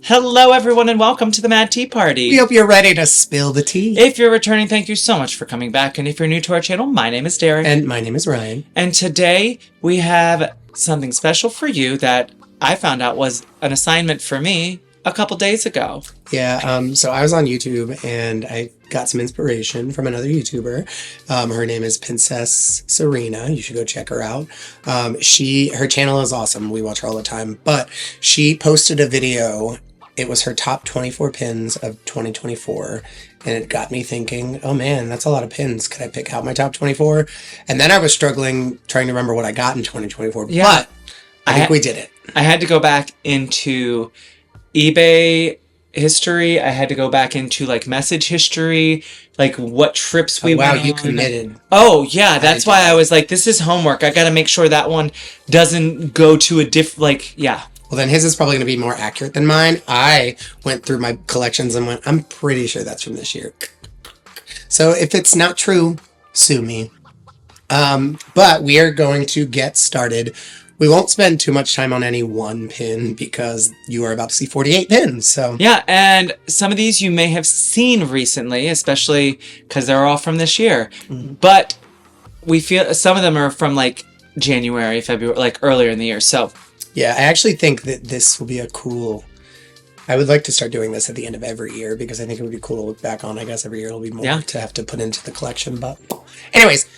Hello, everyone, and welcome to the Mad Tea Party. We hope you're ready to spill the tea. If you're returning, thank you so much for coming back. And if you're new to our channel, my name is Derek. And my name is Ryan. And today we have something special for you that I found out was an assignment for me a couple days ago. Yeah, so I was on YouTube and I got some inspiration from another YouTuber. Her name is Princess Serena. You should go check her out. Her channel is awesome. We watch her all the time. But she posted a video. It was her top 24 pins of 2024. And it got me thinking, oh man, that's a lot of pins. Could I pick out my top 24? And then I was struggling trying to remember what I got in 2024. Yeah. But I think we did it. I had to go back into eBay history. I had to go back into like message history, like what trips we went on. You committed. Oh yeah, that's why I was like, this is homework. I got to make sure that one doesn't go to a yeah. Well, then his is probably going to be more accurate than mine. I went through my collections and went, I'm pretty sure that's from this year. So if it's not true, sue me. But we are going to get started. We won't spend too much time on any one pin because you are about to see 48 pins. So yeah, and some of these you may have seen recently, especially because they're all from this year. Mm-hmm. But we feel some of them are from like January, February, like earlier in the year. So yeah, I actually think that this will be a cool... I would like to start doing this at the end of every year because I think it would be cool to look back on. I guess every year it'll be more to have to put into the collection. But anyways,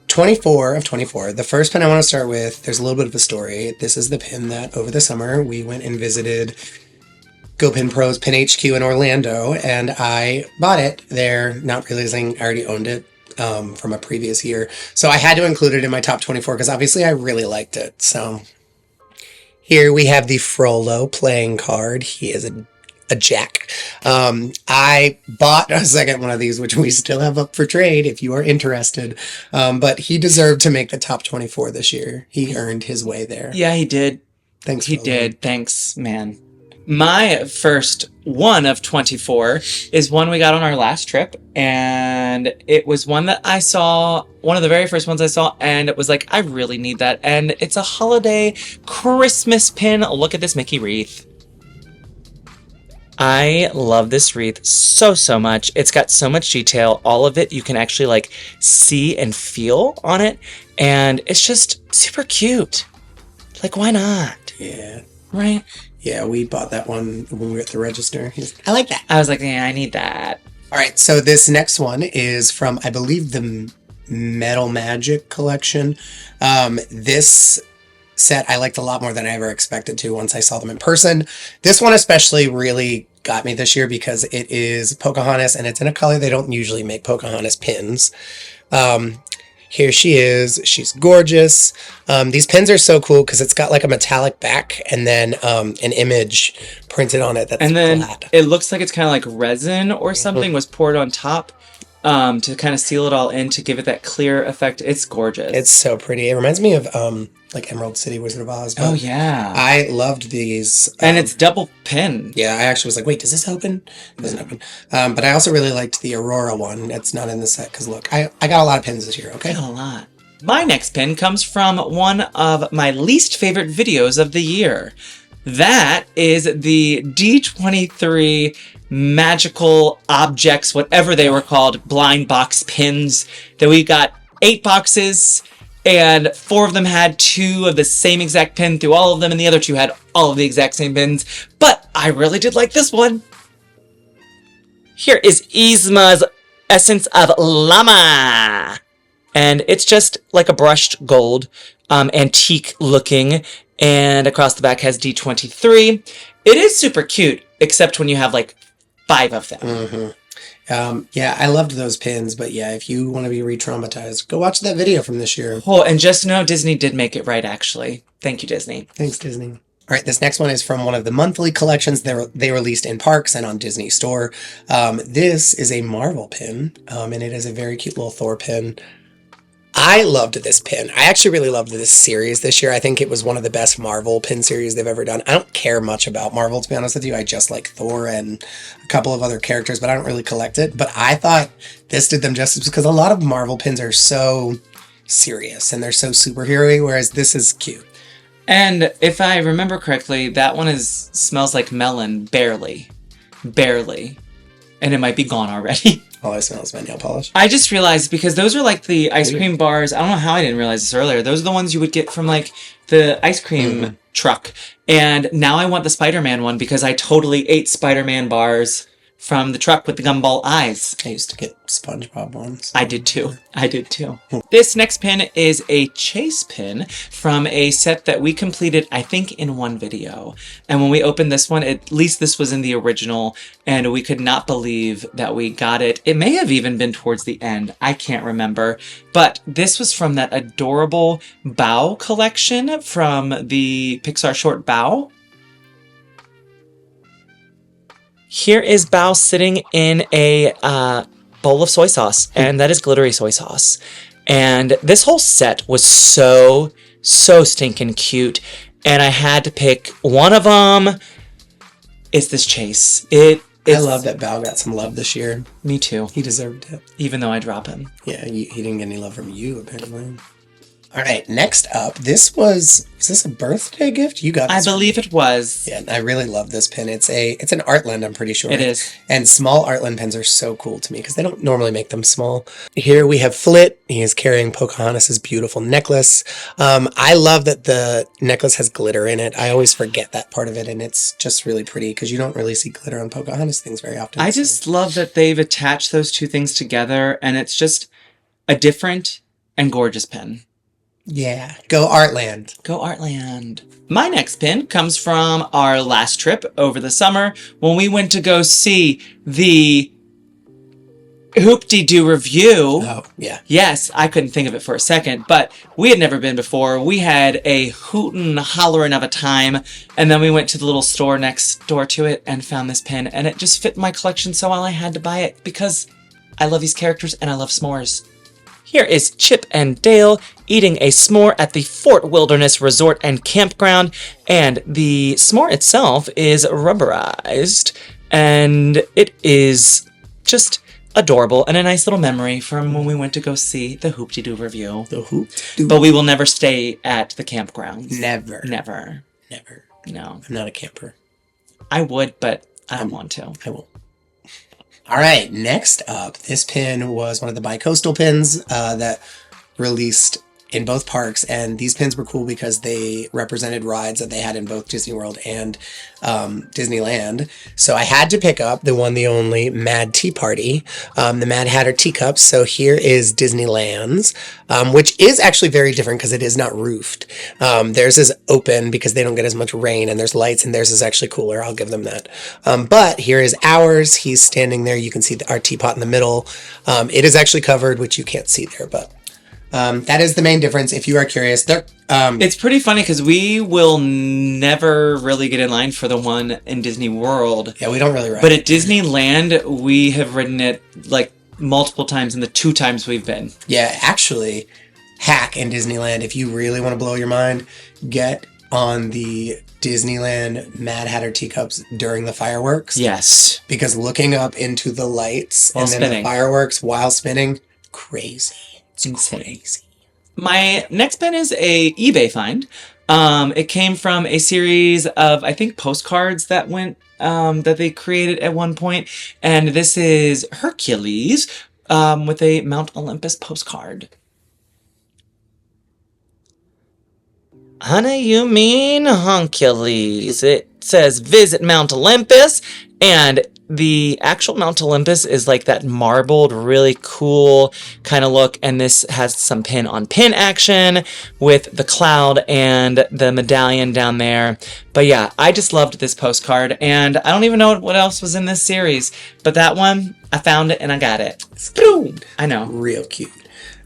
24 of 24. The first pin I want to start with, there's a little bit of a story. This is the pin that over the summer we went and visited GoPin Pro's Pin HQ in Orlando. And I bought it there, not realizing I already owned it from a previous year. So I had to include it in my top 24 because obviously I really liked it. So... here we have the Frollo playing card. He is a jack. I bought a second one of these, which we still have up for trade if you are interested. But he deserved to make the top 24 this year. He earned his way there. Yeah, he did. Thanks, He did. Thanks, man. My first one of 24 is one we got on our last trip, and it was one that I saw, one of the very first ones I saw, and it was like, I really need that, and it's a holiday Christmas pin. Look at this Mickey wreath. I love this wreath so much. It's got so much detail. All of it you can actually like see and feel on it, and it's just super cute. Like, why not? Yeah. Right? Yeah, we bought that one when we were at the register. I like that. I was like, yeah, I need that. All right, so this next one is from, I believe, the Metal Magic collection. This set I liked a lot more than I ever expected to once I saw them in person. This one especially really got me this year because it is Pocahontas, and it's in a color they don't usually make Pocahontas pins. Here she is. She's gorgeous. These pins are so cool because it's got like a metallic back and then an image printed on it that's and then flat. It looks like it's kind of like resin or something was poured on top to kind of seal it all in to give it that clear effect. It's gorgeous. It's so pretty. It reminds me of like Emerald City, Wizard of Oz. Oh, yeah. I loved these. And it's double pin. Yeah, I actually was like, wait, does this open? It doesn't open. But I also really liked the Aurora one. It's not in the set because look, I got a lot of pins this year, okay? I got a lot. My next pin comes from one of my least favorite videos of the year. That is the D23 magical objects, whatever they were called, blind box pins that we got 8 boxes. And 4 of them had 2 of the same exact pin through all of them, and the other 2 had all of the exact same pins. But I really did like this one. Here is Yzma's Essence of Llama. And it's just like a brushed gold, antique looking, and across the back has D23. It is super cute, except when you have like 5 of them. Mm-hmm. Yeah, I loved those pins, but yeah, if you want to be re-traumatized, go watch that video from this year. Oh, and just know Disney did make it right, actually. Thank you, Disney. Thanks, Disney. All right, this next one is from one of the monthly collections they released in parks and on Disney Store. This is a Marvel pin, and it is a very cute little Thor pin. I loved this pin. I actually really loved this series this year. I think it was one of the best Marvel pin series they've ever done. I don't care much about Marvel, to be honest with you. I just like Thor and a couple of other characters, but I don't really collect it. But I thought this did them justice because a lot of Marvel pins are so serious and they're so superhero-y, whereas this is cute. And if I remember correctly, that one smells like melon, barely. Barely. And it might be gone already. All I smell is my nail polish. I just realized, because those are like the ice cream bars. I don't know how I didn't realize this earlier. Those are the ones you would get from like the ice cream truck. And now I want the Spider-Man one because I totally ate Spider-Man bars from the truck with the gumball eyes. I used to get SpongeBob ones. I did too. This next pin is a chase pin from a set that we completed, I think, in one video. And when we opened this one, at least this was in the original, and we could not believe that we got it. It may have even been towards the end. I can't remember. But this was from that adorable Bow collection from the Pixar short Bow. Here is Bao sitting in a bowl of soy sauce, and that is glittery soy sauce. And this whole set was so stinking cute, and I had to pick one of them. It's this chase. I love that Bao got some love this year. Me too. He deserved it. Even though I drop him. Yeah, he didn't get any love from you, apparently. All right, next up, was this a birthday gift? You got this. I believe it was. Yeah, I really love this pin. It's an Artland, I'm pretty sure. It is. And small Artland pins are so cool to me because they don't normally make them small. Here we have Flit. He is carrying Pocahontas' beautiful necklace. I love that the necklace has glitter in it. I always forget that part of it, and it's just really pretty because you don't really see glitter on Pocahontas things very often. I just love that they've attached those two things together, and it's just a different and gorgeous pin. Yeah, go Artland. Go Artland. My next pin comes from our last trip over the summer when we went to go see the Hoop-de-Doo review. Oh, yeah. Yes, I couldn't think of it for a second, but we had never been before. We had a hootin' hollerin' of a time, and then we went to the little store next door to it and found this pin, and it just fit my collection so well I had to buy it because I love these characters and I love s'mores. Here is Chip and Dale eating a s'more at the Fort Wilderness Resort and Campground, and the s'more itself is rubberized, and it is just adorable and a nice little memory from when we went to go see the Hoop-de-Doo review. The Hoop-de-Doo. But we will never stay at the campgrounds. Never. Never. No. I'm not a camper. I would, but I don't want to. I won't. All right, next up, this pin was one of the bi-coastal pins that released in both parks, and these pins were cool because they represented rides that they had in both Disney World and Disneyland. So I had to pick up the one, the only Mad Tea Party, the Mad Hatter teacups. So here is Disneyland's, which is actually very different because it is not roofed. Theirs is open because they don't get as much rain, and there's lights, and theirs is actually cooler. I'll give them that. But here is ours. He's standing there. You can see our teapot in the middle. It is actually covered, which you can't see there, but that is the main difference. If you are curious, it's pretty funny because we will never really get in line for the one in Disney World. Yeah, we don't really ride. But at Disneyland, we have ridden it like multiple times in the 2 times we've been. Yeah, actually, hack in Disneyland. If you really want to blow your mind, get on the Disneyland Mad Hatter teacups during the fireworks. Yes. Because looking up into the lights and then the fireworks while spinning, crazy. It's insane. Crazy. My next pin is a eBay find. It came from a series of, I think, postcards that went that they created at one point, and this is Hercules with a Mount Olympus postcard. Honey, you mean Hercules? It says visit Mount Olympus, and the actual Mount Olympus is like that marbled, really cool kind of look, and this has some pin-on-pin action with the cloud and the medallion down there. But yeah, I just loved this postcard, and I don't even know what else was in this series, but that one, I found it and I got it. It's cute. I know. Real cute.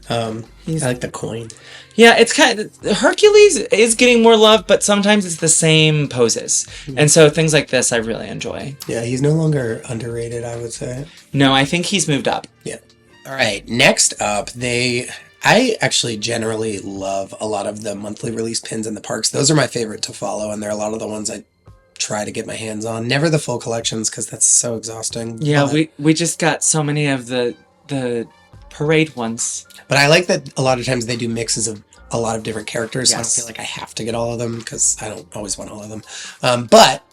I like the coin. Yeah, it's kind of, Hercules is getting more love, but sometimes it's the same poses. And so things like this I really enjoy. Yeah, he's no longer underrated, I would say. No, I think he's moved up. Yeah. All right, next up, I actually generally love a lot of the monthly release pins in the parks. Those are my favorite to follow, and they're a lot of the ones I try to get my hands on. Never the full collections, because that's so exhausting. Yeah, we just got so many of the parade ones. But I like that a lot of times they do mixes of a lot of different characters. Yes. So I don't feel like I have to get all of them because I don't always want all of them.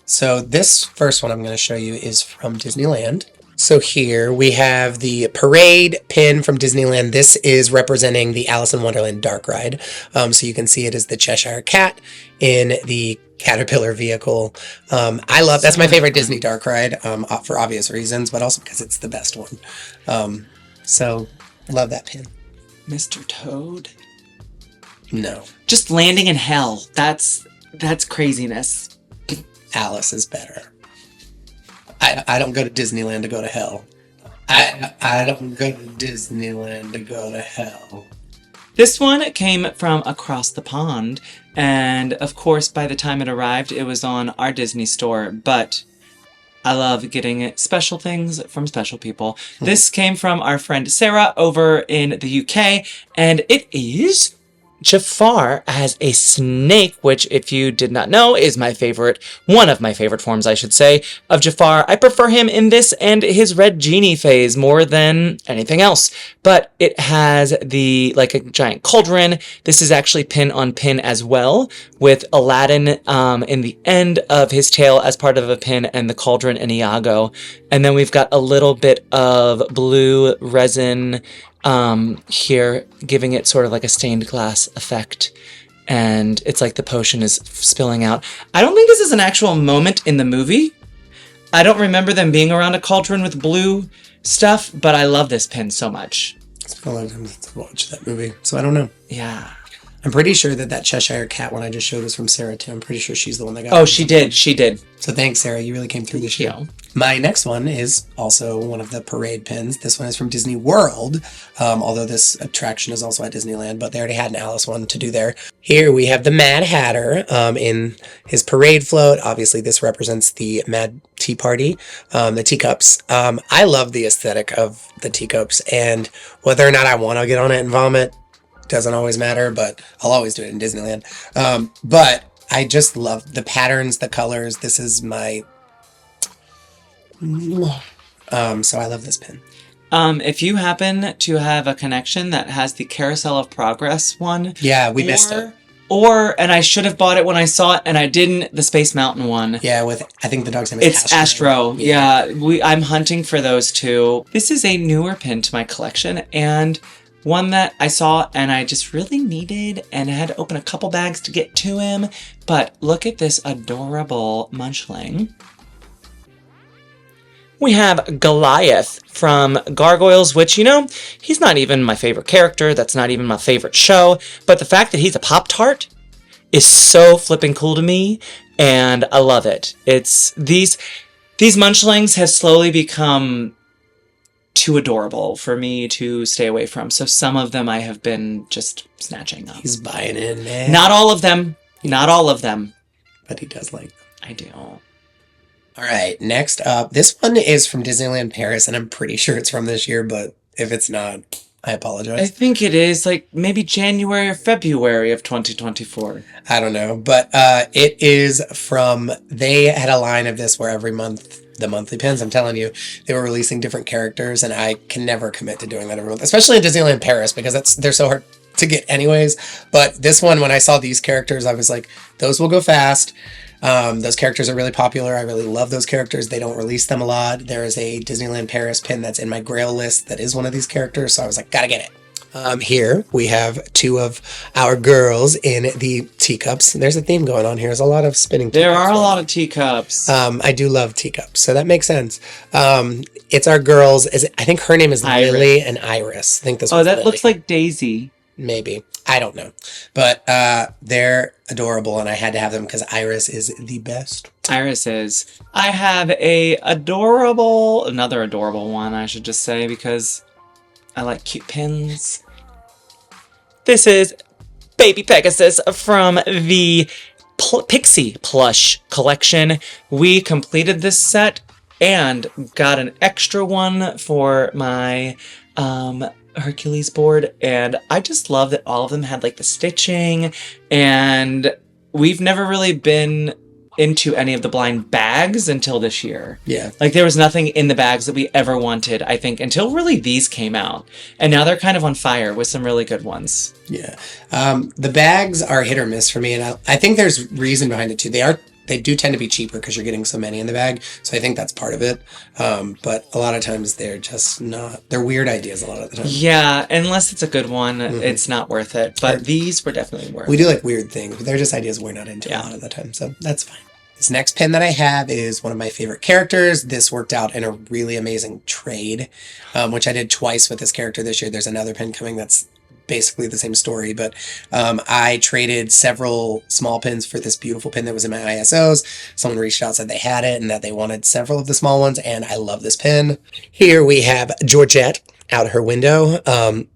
So this first one I'm going to show you is from Disneyland. So here we have the parade pin from Disneyland. This is representing the Alice in Wonderland Dark Ride. So you can see it as the Cheshire Cat in the Caterpillar vehicle. That's my favorite Disney Dark Ride for obvious reasons, but also because it's the best one. So love that pin. Mr. Toad? No. Just landing in hell. That's craziness. Alice is better. I don't go to Disneyland to go to hell. I don't go to Disneyland to go to hell. This one came from across the pond, and of course by the time it arrived it was on our Disney store, but I love getting special things from special people. This came from our friend Sarah over in the UK, and it is Jafar as a snake, which, if you did not know, is one of my favorite forms, I should say, of Jafar. I prefer him in this and his red genie phase more than anything else. But it has like a giant cauldron. This is actually pin on pin as well, with Aladdin in the end of his tail as part of a pin, and the cauldron and Iago. And then we've got a little bit of blue resin here, giving it sort of like a stained glass effect, and it's like the potion is spilling out. I don't think this is an actual moment in the movie. I don't remember them being around a cauldron with blue stuff, but I love this pin so much. It's been a long time since I watched that movie, so I don't know. Yeah. I'm pretty sure that Cheshire Cat one I just showed was from Sarah too. I'm pretty sure she's the one that got it. Oh, she did. So thanks, Sarah. You really came through this year. My next one is also one of the parade pins. This one is from Disney World, although this attraction is also at Disneyland, but they already had an Alice one to do there. Here we have the Mad Hatter in his parade float. Obviously, this represents the Mad Tea Party, the teacups. I love the aesthetic of the teacups, and whether or not I want to get on it and vomit doesn't always matter, but I'll always do it in Disneyland. But I just love the patterns, the colors. This is my... so I love this pin. If you happen to have a connection that has the Carousel of Progress one... Yeah, we missed it. And I should have bought it when I saw it, and I didn't, the Space Mountain one. Yeah, I think the dog's name is Astro. Yeah, I'm hunting for those two. This is a newer pin to my collection, and one that I saw and I just really needed, and I had to open a couple bags to get to him. But look at this adorable Munchling. We have Goliath from Gargoyles, which, he's not even my favorite character. That's not even my favorite show. But the fact that he's a Pop-Tart is so flipping cool to me, and I love it. It's these Munchlings have slowly become too adorable for me to stay away from. So some of them I have been just snatching up. He's buying in, man. Not all of them. Not all of them. But he does like them. I do. All right, next up. This one is from Disneyland Paris, and I'm pretty sure it's from this year, but if it's not, I apologize. I think it is like maybe January or February of 2024. I don't know, but it is from, they had a line of this where every month, the monthly pins, I'm telling you, they were releasing different characters, and I can never commit to doing that every month, especially in Disneyland Paris, because they're so hard to get anyways. But this one, when I saw these characters, I was like, those will go fast. Those characters are really popular. I really love those characters. They don't release them a lot. There is a Disneyland Paris pin that's in my Grail list that is one of these characters, so I was like, gotta get it. Here we have two of our girls in the teacups. There's a theme going on here. There's a lot of spinning teacups. There are a lot of teacups. I do love teacups, so that makes sense. It's our girls. I think her name is Iris. Lily and Iris. I think this. Oh, that Lily. looks like Daisy. Maybe. I don't know. But they're adorable, and I had to have them because Iris is the best. Iris is. I have another adorable one, I should just say, because I like cute pins. This is Baby Pegasus from the Pixie plush collection. We completed this set and got an extra one for my Hercules board, and I just love that all of them had like the stitching, and we've never really been into any of the blind bags until this year. Yeah. Like, there was nothing in the bags that we ever wanted, I think, until really these came out. And now they're kind of on fire with some really good ones. Yeah. The bags are hit or miss for me, and I think there's reason behind it too. They do tend to be cheaper because you're getting so many in the bag, so I think that's part of it. But a lot of times they're just not. They're weird ideas a lot of the time. Yeah, unless it's a good one, it's not worth it. But these were definitely worth it. We do like weird things, but they're just ideas we're not into a lot of the time, so that's fine. This next pin that I have is one of my favorite characters. This worked out in a really amazing trade, which I did twice with this character this year. There's another pin coming that's basically the same story, but I traded several small pins for this beautiful pin that was in my ISOs. Someone reached out, said they had it and that they wanted several of the small ones, and I love this pin. Here we have Georgette out her window,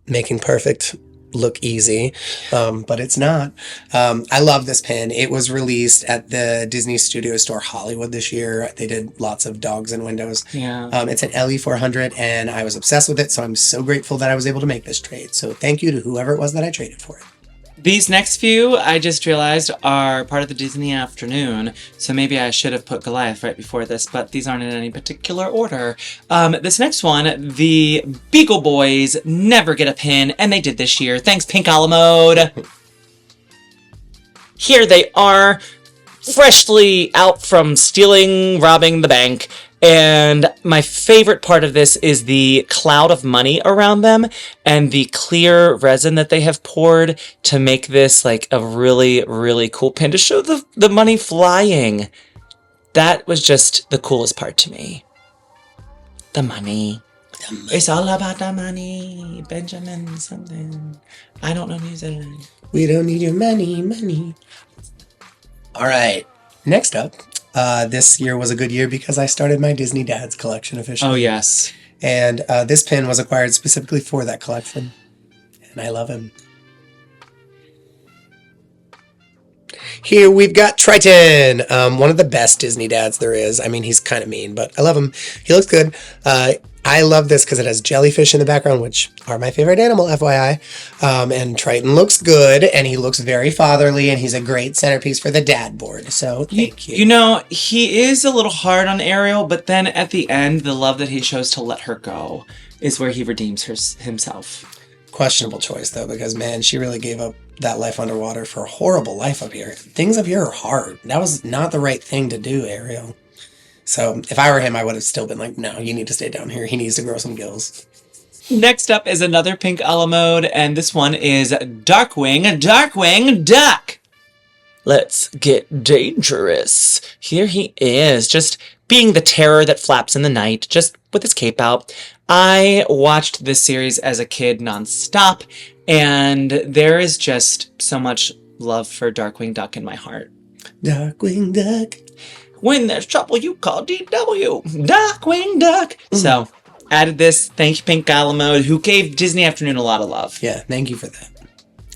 making perfect look easy, but it's not. I love this pin. It was released at the Disney Studio Store Hollywood this year. They did lots of dogs and windows. Yeah. It's an LE400, and I was obsessed with it, so I'm so grateful that I was able to make this trade. So thank you to whoever it was that I traded for it. These next few, I just realized, are part of the Disney afternoon, so maybe I should have put Goliath right before this, but these aren't in any particular order. This next one, the Beagle Boys never get a pin, and they did this year. Thanks, Pink a la Mode. Here they are, freshly out from robbing the bank. And my favorite part of this is the cloud of money around them and the clear resin that they have poured to make this like a really, really cool pin to show the money flying. That was just the coolest part to me. The money. It's all about the money. Benjamin something. I don't know music. We don't need your money. All right. Next up. This year was a good year because I started my Disney Dads collection officially. Oh, yes. And this pin was acquired specifically for that collection. And I love him. Here we've got Triton, one of the best Disney dads there is. I mean, he's kind of mean, but I love him. He looks good. I love this because it has jellyfish in the background, which are my favorite animal, FYI. And Triton looks good, and he looks very fatherly, and he's a great centerpiece for the dad board. So thank you. You know, he is a little hard on Ariel, but then at the end, the love that he shows to let her go is where he redeems himself. Questionable choice, though, because, man, she really gave up that life underwater for a horrible life up here. Things up here are hard. That was not the right thing to do, Ariel. So if I were him, I would have still been like, no, you need to stay down here. He needs to grow some gills. Next up is another Pink a la Mode, and this one is Darkwing Duck. Let's get dangerous. Here he is, just being the terror that flaps in the night, just with his cape out. I watched this series as a kid nonstop, and there is just so much love for Darkwing Duck in my heart. Darkwing Duck. When there's trouble, you call DW. Darkwing Duck. So, added this. Thank you, Pink a la Mode, who gave Disney Afternoon a lot of love. Yeah, thank you for that.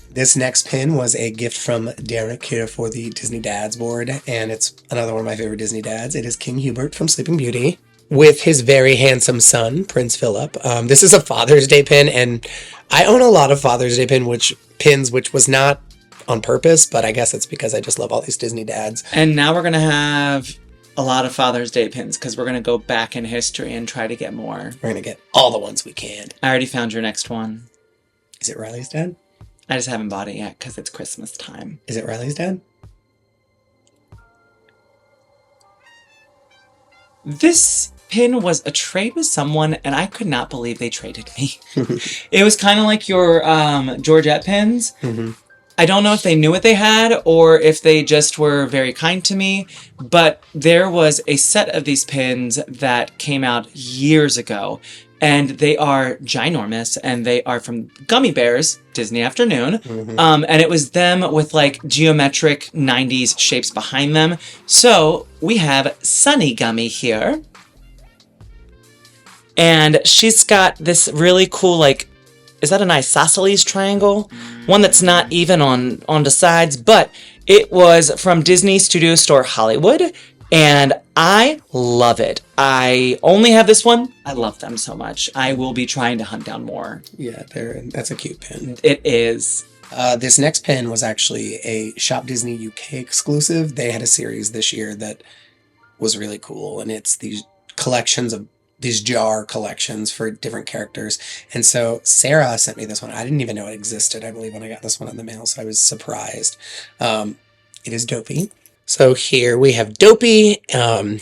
This next pin was a gift from Derek here for the Disney Dads board, and it's another one of my favorite Disney dads. It is King Hubert from Sleeping Beauty with his very handsome son, Prince Philip. This is a Father's Day pin, and I own a lot of Father's Day pins, which was not on purpose, but I guess it's because I just love all these Disney dads. And now we're going to have a lot of Father's Day pins because we're going to go back in history and try to get more. We're going to get all the ones we can. I already found your next one. Is it Riley's dad? I just haven't bought it yet because it's Christmas time. Is it Riley's dad? This pin was a trade with someone, and I could not believe they traded me. It was kind of like your Georgette pins. Mm-hmm. I don't know if they knew what they had or if they just were very kind to me, but there was a set of these pins that came out years ago, and they are ginormous, and they are from Gummy Bears, Disney Afternoon, and it was them with like geometric 90s shapes behind them. So we have Sunny Gummy here, and she's got this really cool like, is that an isosceles triangle? One that's not even on the sides, but it was from Disney Studio Store Hollywood, and I love it. I only have this one. I love them so much. I will be trying to hunt down more. Yeah, that's a cute pin. It is. This next pen was actually a Shop Disney UK exclusive. They had a series this year that was really cool, and it's these collections of these jar collections for different characters. And so Sarah sent me this one. I didn't even know it existed, I believe, when I got this one in the mail, so I was surprised. It is Dopey. So here we have Dopey.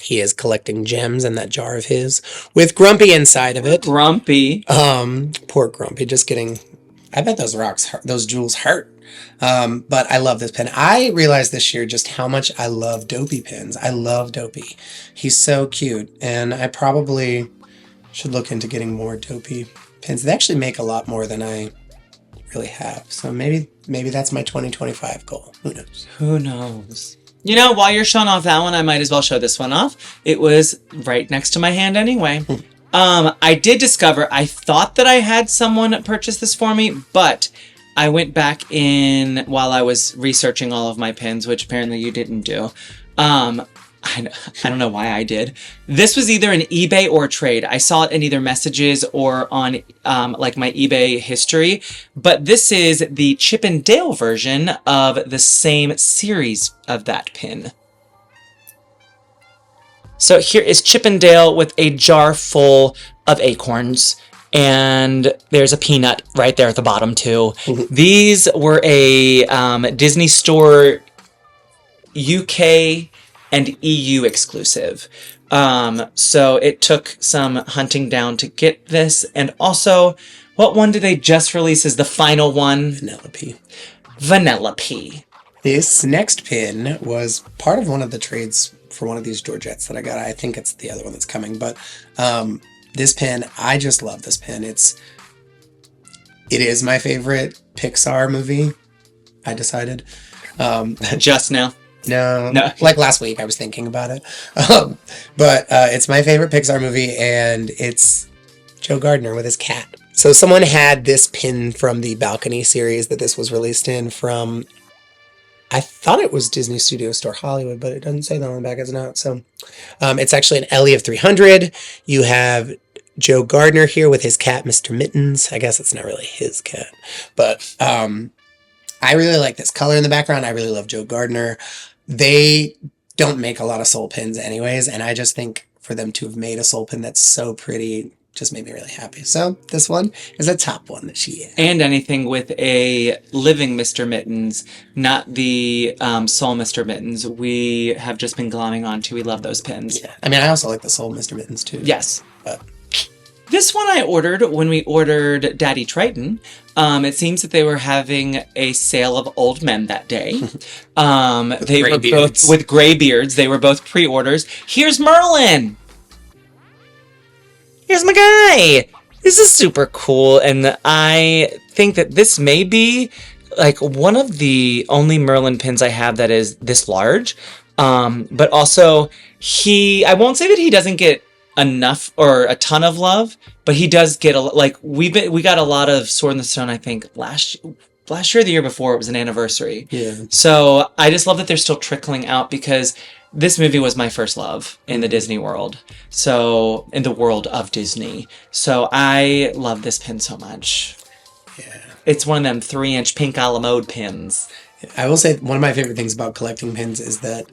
He is collecting gems in that jar of his with Grumpy inside of it. Grumpy. Poor Grumpy, just getting... I bet those jewels hurt. But I love this pen. I realized this year just how much I love Dopey pens. I love Dopey. He's so cute. And I probably should look into getting more Dopey pens. They actually make a lot more than I really have. So maybe that's my 2025 goal. Who knows? Who knows? You know, while you're showing off that one, I might as well show this one off. It was right next to my hand anyway. I did discover, I thought that I had someone purchase this for me, but I went back in while I was researching all of my pins, which apparently you didn't do. I don't know why I did. This was either an eBay or a trade. I saw it in either messages or on like my eBay history, but this is the Chip and Dale version of the same series of that pin. So here is Chip and Dale with a jar full of acorns. And there's a peanut right there at the bottom, too. These were a Disney Store UK and EU exclusive. So it took some hunting down to get this. And also, what one did they just release as the final one? Vanellope. Vanellope. This next pin was part of one of the trades for one of these Georgettes that I got. I think it's the other one that's coming, but this pin, I just love this pin. It is my favorite Pixar movie, I decided. Just now? No, like last week I was thinking about it. But it's my favorite Pixar movie, and it's Joe Gardner with his cat. So someone had this pin from the Balcony series that this was released in from... I thought it was Disney Studio Store Hollywood, but it doesn't say that on the back. It's not. So it's actually an Ellie of 300. You have Joe Gardner here with his cat, Mr. Mittens. I guess it's not really his cat. But I really like this color in the background. I really love Joe Gardner. They don't make a lot of soul pins anyways, and I just think for them to have made a soul pin that's so pretty just made me really happy. So this one is a top one that she had. And anything with a living Mr. Mittens, not the soul Mr. Mittens, we have just been glomming on to. We love those pins. Yeah. I mean, I also like the soul Mr. Mittens too. Yes. But this one I ordered when we ordered Daddy Triton. It seems that they were having a sale of old men that day. They were both with gray beards. They were both pre-orders. Here's Merlin. Here's my guy. This is super cool, and I think that this may be like one of the only Merlin pins I have that is this large. But also, I won't say that he doesn't get enough or a ton of love, but he does get we got a lot of Sword in the Stone, I think last year or the year before. It was an anniversary. Yeah. So I just love that they're still trickling out, because this movie was my first love in the Disney world. So, in the world of Disney. So, I love this pin so much. Yeah. It's one of them 3-inch pink a la mode pins. I will say one of my favorite things about collecting pins is that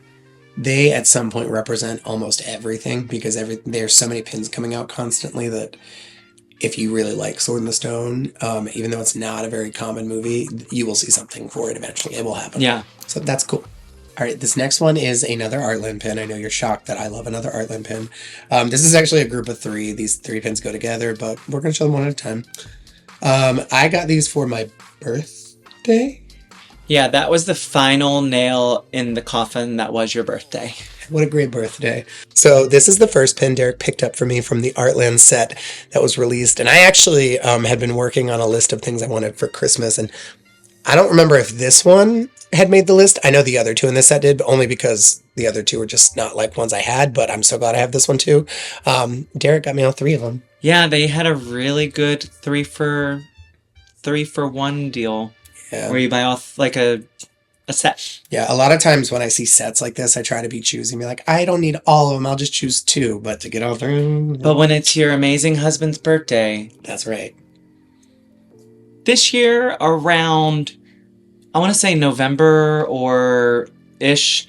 they at some point represent almost everything, because there's so many pins coming out constantly that if you really like Sword in the Stone, even though it's not a very common movie, you will see something for it eventually. It will happen. Yeah. So that's cool. All right, this next one is another Artland pin. I know you're shocked that I love another Artland pin. This is actually a group of 3. These 3 pins go together, but we're going to show them one at a time. I got these for my birthday. Yeah, that was the final nail in the coffin. That was your birthday. What a great birthday. So this is the first pin Derek picked up for me from the Artland set that was released. And I actually had been working on a list of things I wanted for Christmas, and I don't remember if this one had made the list. I know the other 2 in this set did, but only because the other 2 were just not like ones I had, but I'm so glad I have this one too. Derek got me all 3 of them. Yeah, they had a really good 3 for 1 deal. Yeah. Where you buy all like a set. Yeah, a lot of times when I see sets like this, I try to be choosy and be like, I don't need all of them, I'll just choose 2, but to get all 3... But when it's your amazing husband's birthday... That's right. This year, around I want to say November or ish,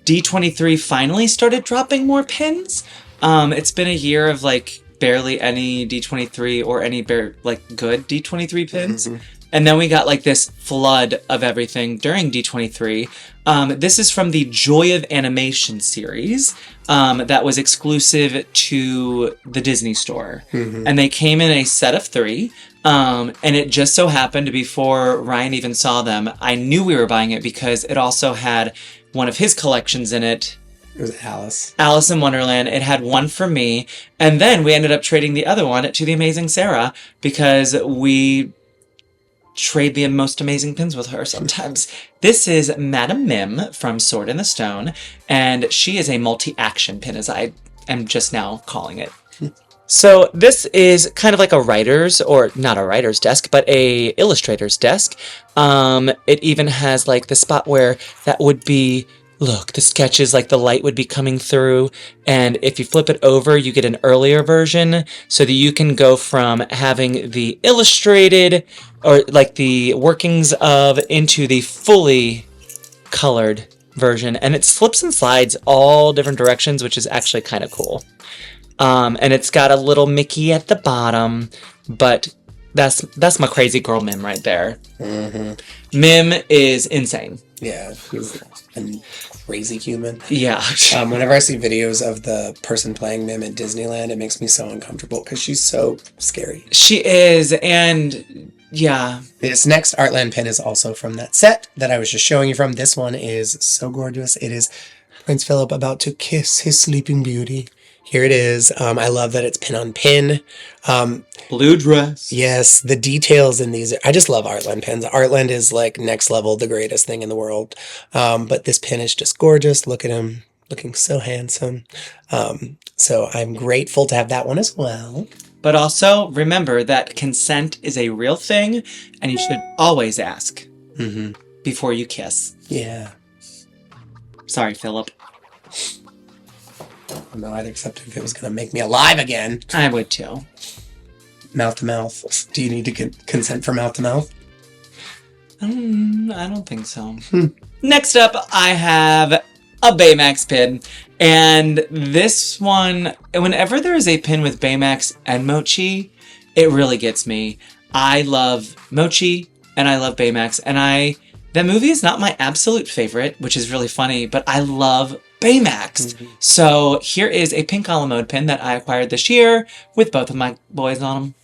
D23 finally started dropping more pins. It's been a year of like barely any D23 or any good D23 pins. Mm-hmm. And then we got like this flood of everything during D23. This is from the Joy of Animation series that was exclusive to the Disney Store. Mm-hmm. And they came in a set of 3. And it just so happened before Ryan even saw them, I knew we were buying it because it also had one of his collections in it. It was Alice. Alice in Wonderland. It had one for me. And then we ended up trading the other one to the amazing Sarah because we trade the most amazing pins with her sometimes. This is Madame Mim from Sword in the Stone, and she is a multi-action pin, as I am just now calling it. So this is kind of like a writer's, or not a writer's desk, but a illustrator's desk. It even has like the spot where that would be, look, the sketches, like the light would be coming through. And if you flip it over, you get an earlier version so that you can go from having the illustrated or like the workings of into the fully colored version. And it slips and slides all different directions, which is actually kind of cool. And it's got a little Mickey at the bottom, but that's my crazy girl Mim right there. Mm-hmm. Mim is insane. Yeah, he's a crazy human. Yeah. Whenever I see videos of the person playing Mim at Disneyland, it makes me so uncomfortable because she's so scary. She is, and yeah. This next Artland pin is also from that set that I was just showing you from. This one is so gorgeous. It is Prince Philip about to kiss his Sleeping Beauty. Here it is. I love that it's pin on pin. Blue dress. Yes, the details in these. I just love Artland pins. Artland is like next level, the greatest thing in the world. But this pin is just gorgeous. Look at him looking so handsome. So I'm grateful to have that one as well. But also remember that consent is a real thing and you should always ask before you kiss. Yeah. Sorry, Philip. No, I'd accept it if it was going to make me alive again. I would too. Mouth to mouth. Do you need to get consent for mouth to mouth? I don't think so. Next up, I have a Baymax pin. And this one, whenever there is a pin with Baymax and Mochi, it really gets me. I love Mochi and I love Baymax. And the movie is not my absolute favorite, which is really funny, but I love Baymax. Mm-hmm. So here is a pink a la mode pin that I acquired this year with both of my boys on them.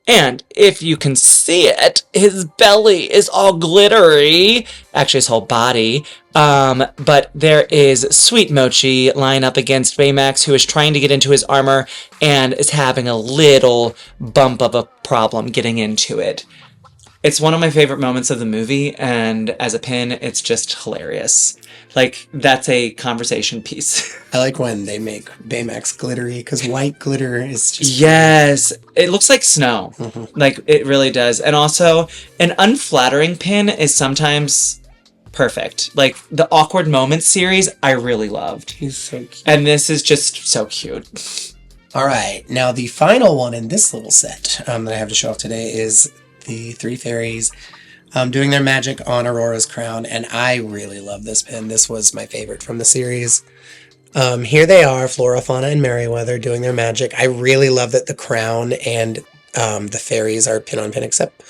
And if you can see it, his belly is all glittery. Actually, his whole body. But there is Sweet Mochi lying up against Baymax, who is trying to get into his armor and is having a little bump of a problem getting into it. It's one of my favorite moments of the movie, and as a pin, it's just hilarious. Like, that's a conversation piece. I like when they make Baymax glittery, because white glitter is just... Yes! It looks like snow. Mm-hmm. Like, it really does. And also, an unflattering pin is sometimes perfect. Like, the Awkward Moments series, I really loved. He's so cute. And this is just so cute. All right. Now, the final one in this little set that I have to show off today is the 3 fairies doing their magic on Aurora's crown, and I really love this pin. This was my favorite from the series. Here they are, Flora, Fauna, and Merryweather doing their magic. I really love that the crown and the fairies are pin on pin, except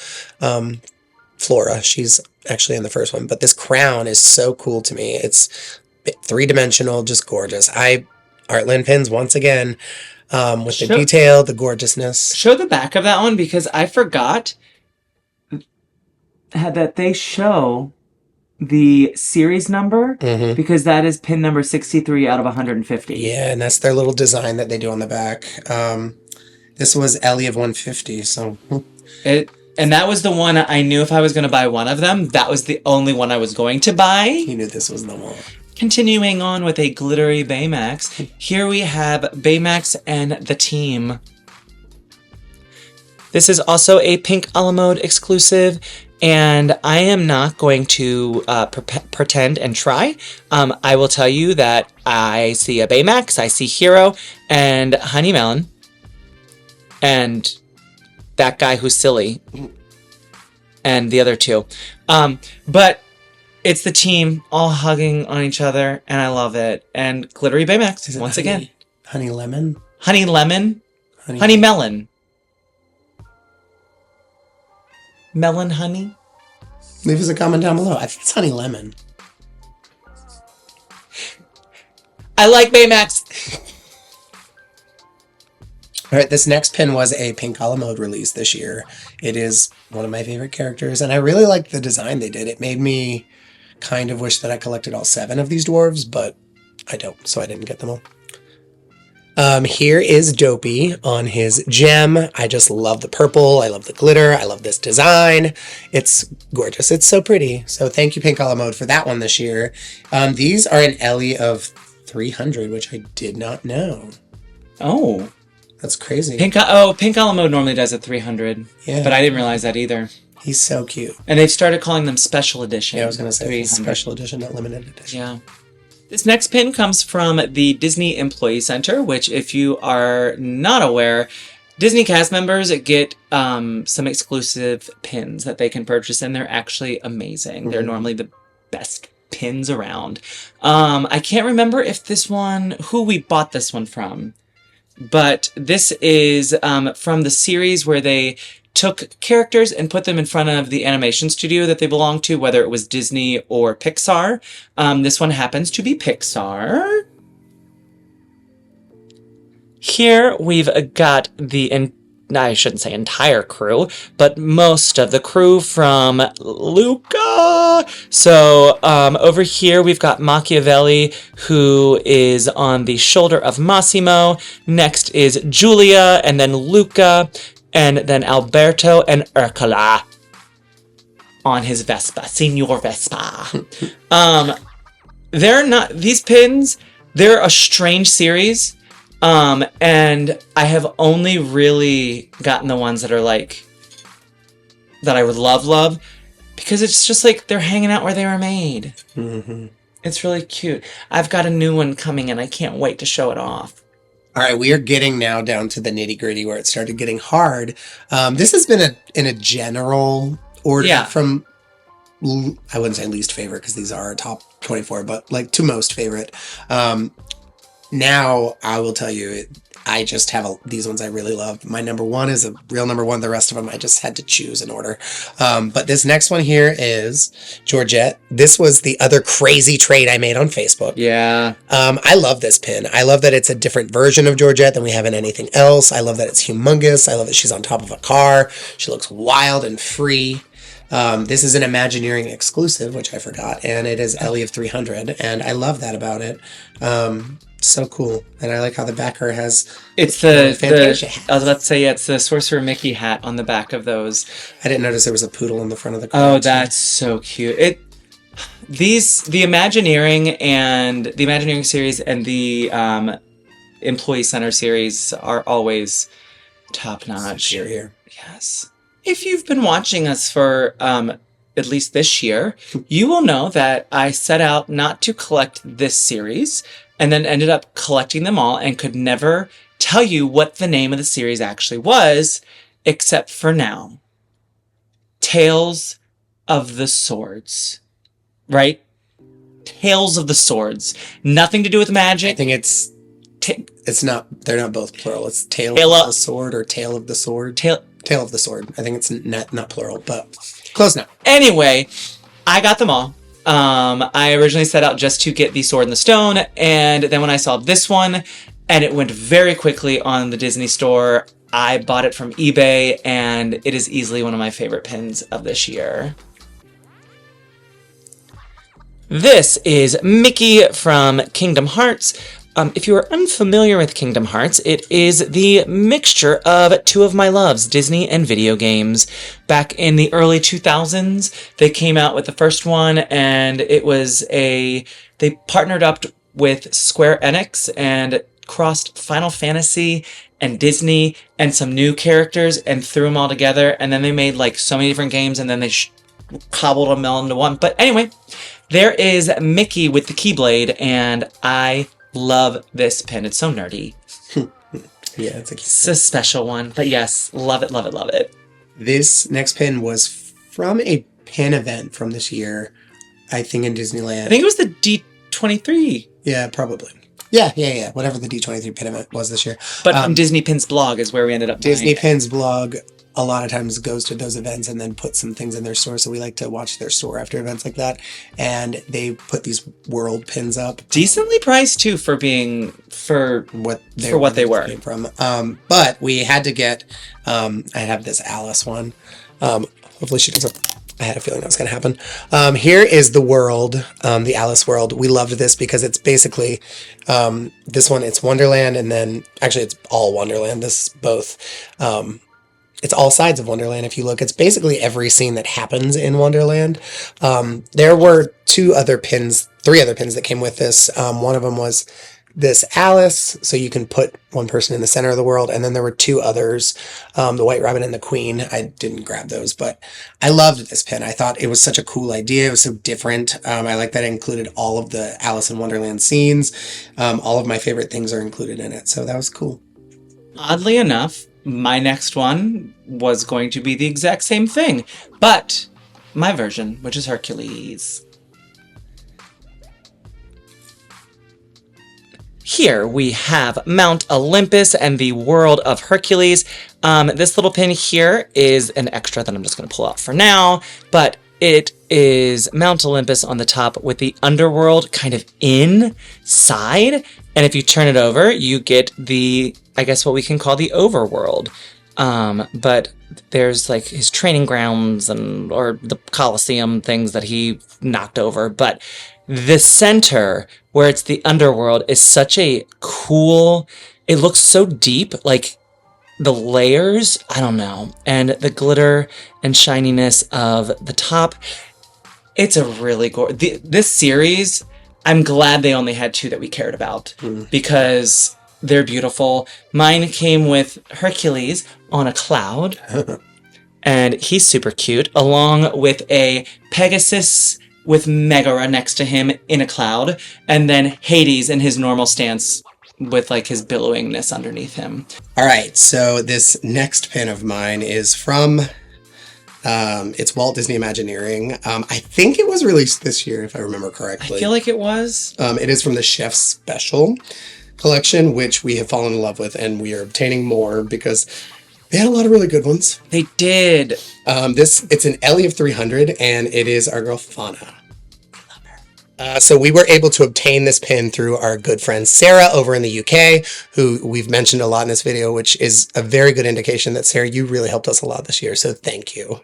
Flora. She's actually in the first one, but this crown is so cool to me. It's 3-dimensional, just gorgeous. Artland pins once again with the detail, the gorgeousness. Show the back of that one, because I forgot that they show the series number, because that is pin number 63 out of 150. Yeah, and that's their little design that they do on the back. This was Ellie of 150, so... And that was the one I knew if I was going to buy one of them, that was the only one I was going to buy. You knew this was the one. Continuing on with a glittery Baymax, here we have Baymax and the team. This is also a pink a la mode exclusive, and I am not going to pretend and try. I will tell you that I see a Baymax, I see Hero, and Honey Melon, and that guy who's silly. and the other two. But it's the team all hugging on each other, and I love it. And glittery Baymax, once again. Honey lemon? Honey lemon? Honey melon. Melon honey? Leave us a comment down below. I think it's honey lemon. I like Baymax. All right, this next pin was a Pink a la Mode release this year. It is one of my favorite characters, and I really like the design they did. It made me kind of wish that I collected all 7 of these dwarves, but I don't, so I didn't get them all. Here is Dopey on his gem. I just love the purple. I love the glitter. I love this design. It's gorgeous. It's so pretty. So thank you, Pink a la Mode, for that one this year. These are an Ellie of 300, which I did not know. Oh. That's crazy. Pink a la Mode normally does a 300. Yeah. But I didn't realize that either. He's so cute. And they've started calling them special edition. Yeah, I was going to say special edition, not limited edition. Yeah. This next pin comes from the Disney Employee Center, which, if you are not aware, Disney cast members get some exclusive pins that they can purchase, and they're actually amazing. Mm-hmm. They're normally the best pins around. I can't remember if who we bought this one from, but this is from the series where they took characters and put them in front of the animation studio that they belong to, whether it was Disney or Pixar. This one happens to be Pixar. Here we've got I shouldn't say entire crew, but most of the crew from Luca. So over here we've got Machiavelli, who is on the shoulder of Massimo. Next is Giulia, and then Luca, and then Alberto and Ercola on his Vespa, Signor Vespa. These pins, they're a strange series. And I have only really gotten the ones that are like, that I would love, because it's just like they're hanging out where they were made. Mm-hmm. It's really cute. I've got a new one coming and I can't wait to show it off. All right, we are getting now down to the nitty-gritty where it started getting hard. This has been in a general order from, I wouldn't say least favorite because these are top 24, but like to most favorite. Now, I will tell you, I just have these ones I really love. My number one is a real number one. The rest of them, I just had to choose in order. But this next one here is Georgette. This was the other crazy trade I made on Facebook. Yeah. I love this pin. I love that it's a different version of Georgette than we have in anything else. I love that it's humongous. I love that she's on top of a car. She looks wild and free. This is an Imagineering exclusive, which I forgot, and it is Ellie of 300, and I love that about it. So cool, and I like how the backer has. It's the hat. I was about to say, it's the Sorcerer Mickey hat on the back of those. I didn't notice there was a poodle in the front of the car. Oh, that's so cute. The Imagineering series and the Employee Center series are always top notch. Superior. Yes. If you've been watching us for at least this year, you will know that I set out not to collect this series and then ended up collecting them all and could never tell you what the name of the series actually was, except for now. Tales of the Swords. Right? Tales of the Swords. Nothing to do with magic. I think it's not, they're not both plural. It's Tale of the Sword or Tale of the Sword. Tale of the Sword. I think it's not plural, but close enough. Anyway, I got them all. I originally set out just to get the Sword in the Stone, and then when I saw this one, and it went very quickly on the Disney Store, I bought it from eBay, and it is easily one of my favorite pins of this year. This is Mickey from Kingdom Hearts. If you are unfamiliar with Kingdom Hearts, it is the mixture of two of my loves, Disney and video games. Back in the early 2000s, they came out with the first one, and it was they partnered up with Square Enix and crossed Final Fantasy and Disney and some new characters and threw them all together, and then they made like so many different games, and then they cobbled them all into one. But anyway, there is Mickey with the Keyblade, and I love this pin. It's so nerdy. Yeah, it's a special one. But yes, love it, love it, love it. This next pin was from a pin event from this year, I think in Disneyland. I think it was the D23. Yeah, probably. Yeah. Whatever the D23 pin event was this year. But from Disney Pins blog is where we ended up Disney buying it. Pins blog a lot of times goes to those events and then puts some things in their store. So we like to watch their store after events like that. And they put these world pins up. Decently priced too for what they were. Came from. But we had to get, I have this Alice one. Hopefully she doesn't. I had a feeling that was going to happen. Here is the world, the Alice world. We loved this because it's basically, this one, it's Wonderland, and then, actually it's all Wonderland. This is both, it's all sides of Wonderland. If you look, it's basically every scene that happens in Wonderland. There were three other pins that came with this. One of them was this Alice, so you can put one person in the center of the world, and then there were two others, the White Rabbit and the Queen. I didn't grab those, but I loved this pin. I thought it was such a cool idea. It was so different. I like that it included all of the Alice in Wonderland scenes. All of my favorite things are included in it, so that was cool. Oddly enough, my next one was going to be the exact same thing, but my version, which is Hercules. Here we have Mount Olympus and the world of Hercules. This little pin here is an extra that I'm just going to pull out for now, but it is Mount Olympus on the top with the underworld kind of inside. And if you turn it over, you get the, I guess what we can call the overworld. But there's like his training grounds or the Colosseum things that he knocked over. But the center, where it's the underworld, is such a cool, it looks so deep, like the layers, I don't know, and the glitter and shininess of the top. It's a really gorgeous, this series, I'm glad they only had two that we cared about because they're beautiful. Mine came with Hercules on a cloud, and he's super cute, along with a Pegasus with Megara next to him in a cloud, and then Hades in his normal stance with like his billowingness underneath him. All right, so this next pin of mine is from, it's Walt Disney Imagineering. I think it was released this year, if I remember correctly. I feel like it was. It is from the Chef's Special collection, which we have fallen in love with, and we are obtaining more because they had a lot of really good ones. They did. It's an Ellie of 300, and it is our girl Fauna. I love her. So we were able to obtain this pin through our good friend Sarah over in the UK, who we've mentioned a lot in this video, which is a very good indication that, Sarah, you really helped us a lot this year, so thank you.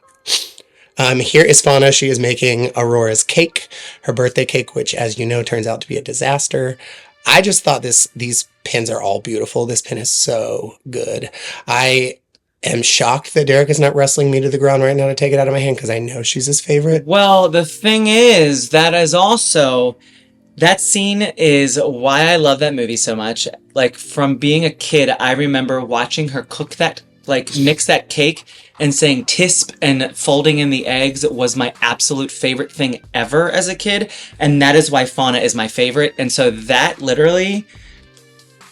Here is Fauna. She is making Aurora's cake, her birthday cake, which, as you know, turns out to be a disaster. I just thought these pins are all beautiful. This pin is so good. I am shocked that Derek is not wrestling me to the ground right now to take it out of my hand because I know she's his favorite. Well, the thing is, that scene is why I love that movie so much. Like, from being a kid, I remember watching her cook that, like, mix that cake and saying tisp and folding in the eggs was my absolute favorite thing ever as a kid. And that is why Fauna is my favorite. And so that literally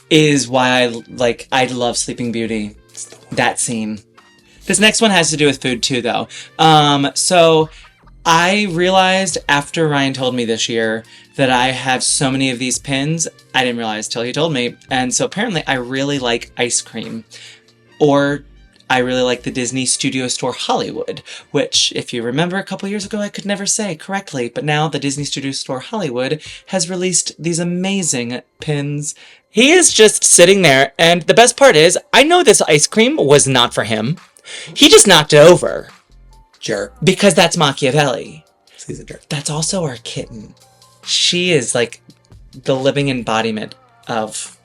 is why I love Sleeping Beauty. That scene. This next one has to do with food too, though. So I realized after Ryan told me this year that I have so many of these pins. I didn't realize till he told me. And so apparently I really like ice cream. Or I really like the Disney Studio Store Hollywood, which, if you remember a couple years ago, I could never say correctly. But now the Disney Studio Store Hollywood has released these amazing pins. He is just sitting there, and the best part is, I know this ice cream was not for him. He just knocked it over. Jerk. Because that's Machiavelli. He's a jerk. That's also our kitten. She is like the living embodiment of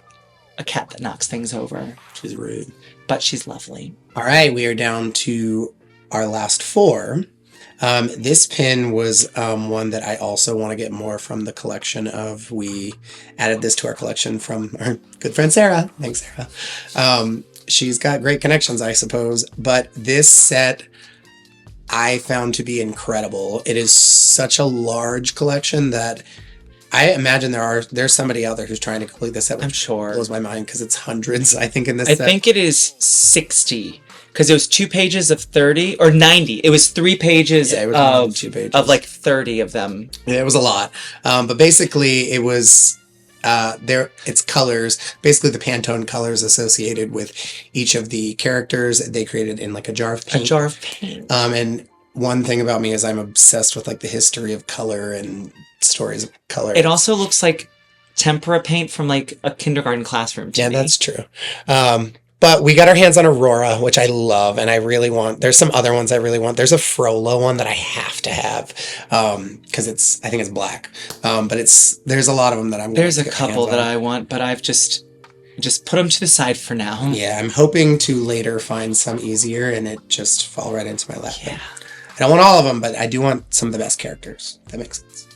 a cat that knocks things over. She's rude. But she's lovely. All right, we are down to our last four. This pin was one that I also want to get more from the collection of. We added this to our collection from our good friend Sarah. Thanks, Sarah. She's got great connections, I suppose. But this set I found to be incredible. It is such a large collection that I imagine there's somebody out there who's trying to complete this set. I'm sure. Blows my mind because it's hundreds, I think, in this set. I think it is 60. because it was 2 pages of 30 or 90. It was 3 pages, Yeah, it was more than 2 pages. of like 30 of them. Yeah, it was a lot. But basically, it was it's colors. Basically, the Pantone colors associated with each of the characters they created in like a jar of paint. A jar of paint. And one thing about me is I'm obsessed with like the history of color and stories of color. It also looks like tempera paint from like a kindergarten classroom to me. That's true. But we got our hands on Aurora, which I love, and I really want. There's some other ones I really want. There's a Frollo one that I have to have because I think it's black. But there's a lot of them that I'm. There's a couple that I want, but I've just put them to the side for now. Yeah, I'm hoping to later find some easier and it just fall right into my lap. Yeah. I don't want all of them, but I do want some of the best characters. If that makes sense.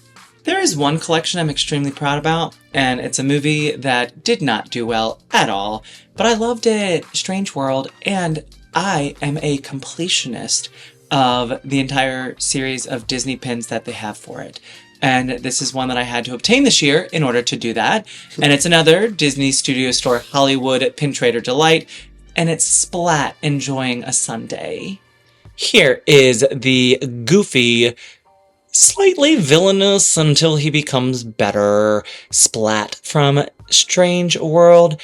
There is one collection I'm extremely proud about, and it's a movie that did not do well at all, but I loved it, Strange World, and I am a completionist of the entire series of Disney pins that they have for it. And this is one that I had to obtain this year in order to do that. And it's another Disney Studio Store Hollywood Pin Trader Delight, and it's Splat enjoying a Sunday. Here is the Goofy, slightly villainous until he becomes better Splat from Strange World.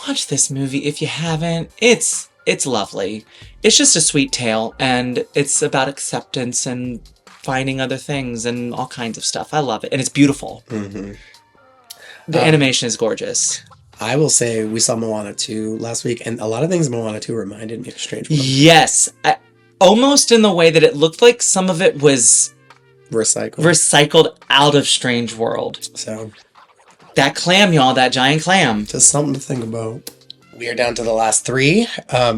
Watch this movie if you haven't. It's lovely. It's just a sweet tale, and it's about acceptance and finding other things and all kinds of stuff. I love it, and it's beautiful. Mm-hmm. The animation is gorgeous. I will say we saw Moana 2 last week, and a lot of things in Moana 2 reminded me of Strange World. Yes. Almost in the way that it looked like some of it was recycled out of Strange World. So that clam, y'all, that giant clam. Just something to think about. We are down to the last 3.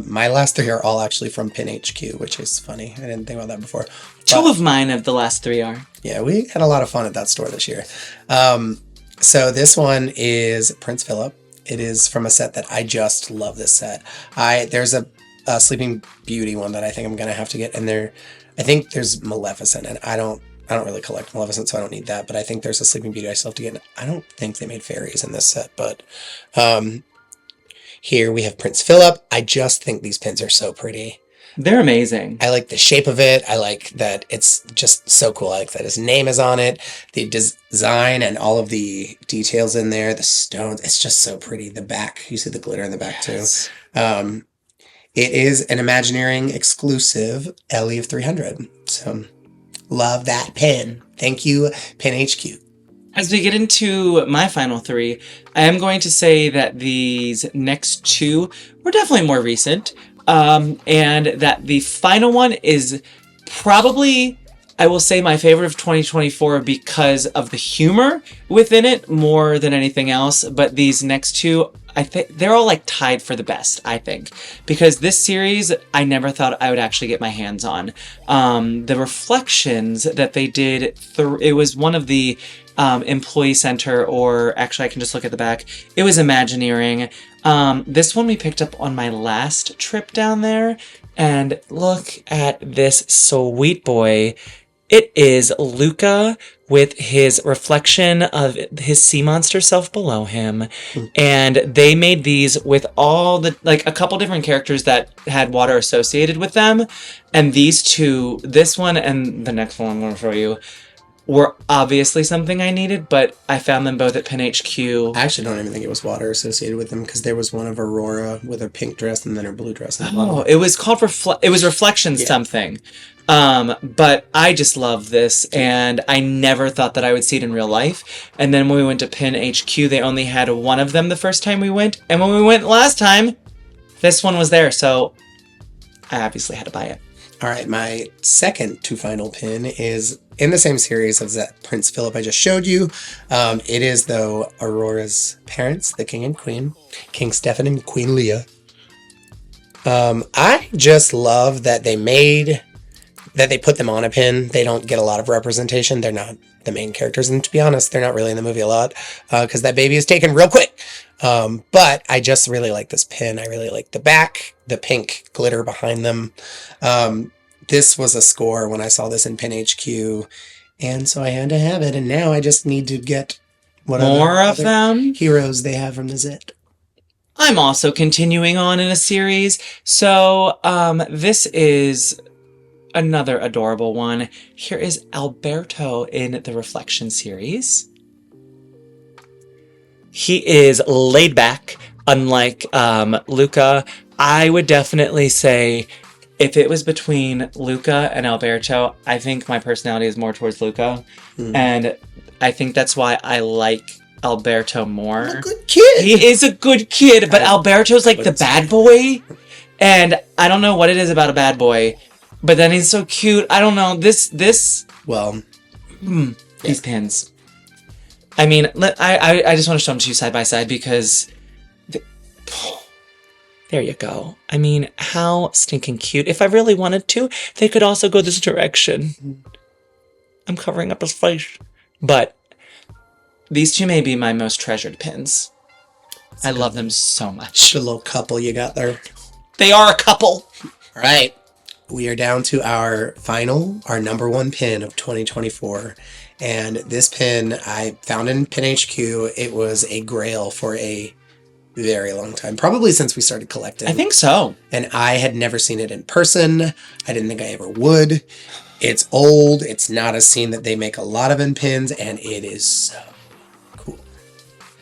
My last 3 are all actually from Pin HQ, which is funny. I didn't think about that before. Two of mine of the last 3 are. Yeah, we had a lot of fun at that store this year. So this one is Prince Philip. It is from a set that I just love this set. There's a Sleeping Beauty one that I think I'm gonna have to get, and I think there's Maleficent, and I don't really collect Maleficent, so I don't need that. But I think there's a Sleeping Beauty I still have to get. I don't think they made fairies in this set, but here we have Prince Philip. I just think these pins are so pretty. They're amazing. I like the shape of it. I like that it's just so cool. I like that his name is on it. The design and all of the details in there, the stones, it's just so pretty. The back, you see the glitter in the back too. It is an Imagineering exclusive Ellie of 300. So love that pin. Thank you, Pin HQ. As we get into my final 3, I am going to say that these next 2 were definitely more recent. And that the final one is probably, I will say, my favorite of 2024 because of the humor within it more than anything else. But these next 2, I think they're all like tied for the best, I think, because this series I never thought I would actually get my hands on. The reflections that they did, it was one of the employee center, or actually I can just look at the back. It was Imagineering. This one we picked up on my last trip down there, and look at this sweet boy. It is Luca with his reflection of his sea monster self below him. And they made these with all the, like, a couple different characters that had water associated with them. And these 2, this one and the next one I'm going to show you, were obviously something I needed, but I found them both at Pin HQ. I actually don't even think it was water associated with them, because there was one of Aurora with her pink dress and then her blue dress. It was called Reflections something. But I just love this, and I never thought that I would see it in real life. And then when we went to Pin HQ, they only had one of them the first time we went, and when we went last time, this one was there, so I obviously had to buy it. All right, my second to final pin is in the same series as that Prince Philip I just showed you. It is, though, Aurora's parents, the king and queen, King Stefan and Queen Leah. I just love that they put them on a pin. They don't get a lot of representation. They're not the main characters, and to be honest, they're not really in the movie a lot, because that baby is taken real quick. But I just really like this pin. I really like the back, the pink glitter behind them. This was a score when I saw this in Pin HQ, and so I had to have it, and now I just need to get what more of them heroes they have from the set. I'm also continuing on in a series. So, this is another adorable one. Here is Alberto in the Reflection series. He is laid back, unlike Luca. I would definitely say if it was between Luca and Alberto, I think my personality is more towards Luca. And I think that's why I like Alberto more. A good kid. He is a good kid, but Alberto's like the bad boy. And I don't know what it is about a bad boy, but then he's so cute. I don't know. These pins. I mean, I just want to show them to you side by side because there you go. I mean, how stinking cute. If I really wanted to, they could also go this direction. I'm covering up his face. But these two may be my most treasured pins. I love them so much. The little couple you got there. They are a couple. All right. We are down to our number one pin of 2024. And this pin I found in Pin HQ. It was a grail for a very long time. Probably since we started collecting. I think so. And I had never seen it in person. I didn't think I ever would. It's old. It's not a scene that they make a lot of in pins. And it is so cool.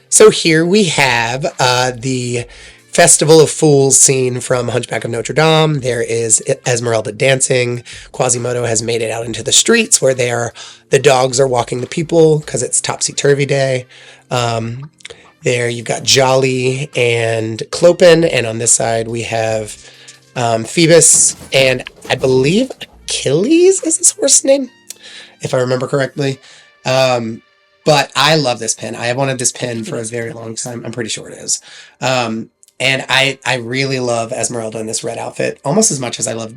So here we have the Festival of Fools scene from Hunchback of Notre Dame. There is Esmeralda dancing. Quasimodo has made it out into the streets where the dogs are walking the people because it's Topsy-Turvy Day. There you've got Jolly and Clopin, and on this side we have Phoebus and I believe Achilles is his horse name, if I remember correctly. But I love this pin. I have wanted this pin for a very long time. I'm pretty sure it is. And I really love Esmeralda in this red outfit, almost as much as I love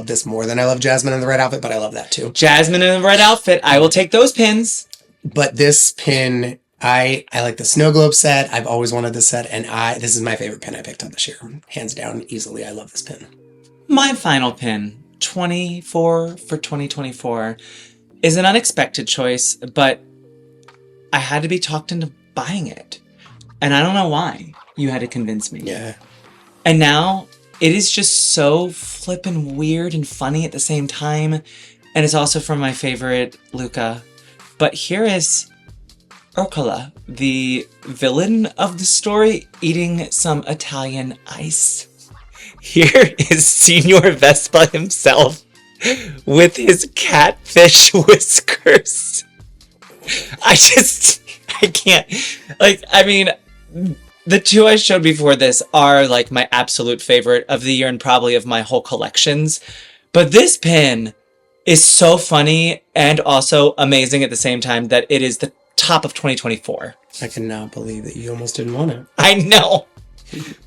this more than I love Jasmine in the red outfit, but I love that too. Jasmine in the red outfit. I will take those pins. But this pin, I like the Snow Globe set. I've always wanted this set, and this is my favorite pin I picked up this year. Hands down, easily. I love this pin. My final pin, 24 for 2024, is an unexpected choice, but I had to be talked into buying it. And I don't know why. You had to convince me. Yeah. And now it is just so flippin' weird and funny at the same time. And it's also from my favorite Luca. But here is Urcola, the villain of the story, eating some Italian ice. Here is Signor Vespa himself with his catfish whiskers. I can't. The two I showed before this are like my absolute favorite of the year and probably of my whole collections. But this pin is so funny and also amazing at the same time that it is the top of 2024. I cannot believe that you almost didn't want it. I know.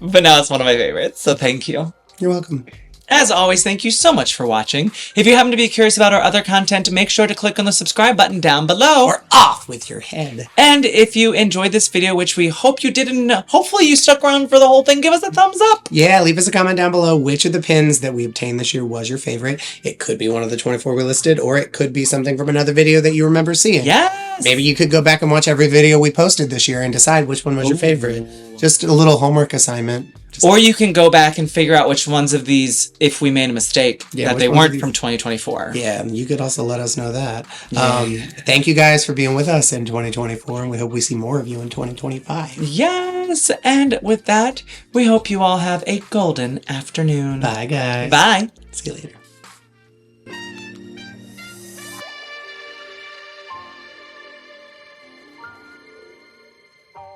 But now it's one of my favorites, so thank you. You're welcome. As always, thank you so much for watching. If you happen to be curious about our other content, make sure to click on the subscribe button down below. Or off with your head. And if you enjoyed this video, which we hope you did, and hopefully you stuck around for the whole thing, give us a thumbs up. Yeah, leave us a comment down below which of the pins that we obtained this year was your favorite. It could be one of the 24 we listed, or it could be something from another video that you remember seeing. Yes! Maybe you could go back and watch every video we posted this year and decide which one was your favorite. Just a little homework assignment. Or you can go back and figure out which ones of these, if we made a mistake, that they weren't from 2024. Yeah, you could also let us know that. Yeah. Thank you guys for being with us in 2024, and we hope we see more of you in 2025. Yes, and with that, we hope you all have a golden afternoon. Bye, guys. Bye. See you later.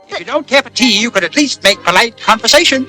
If you don't care for tea, you could at least make polite conversation.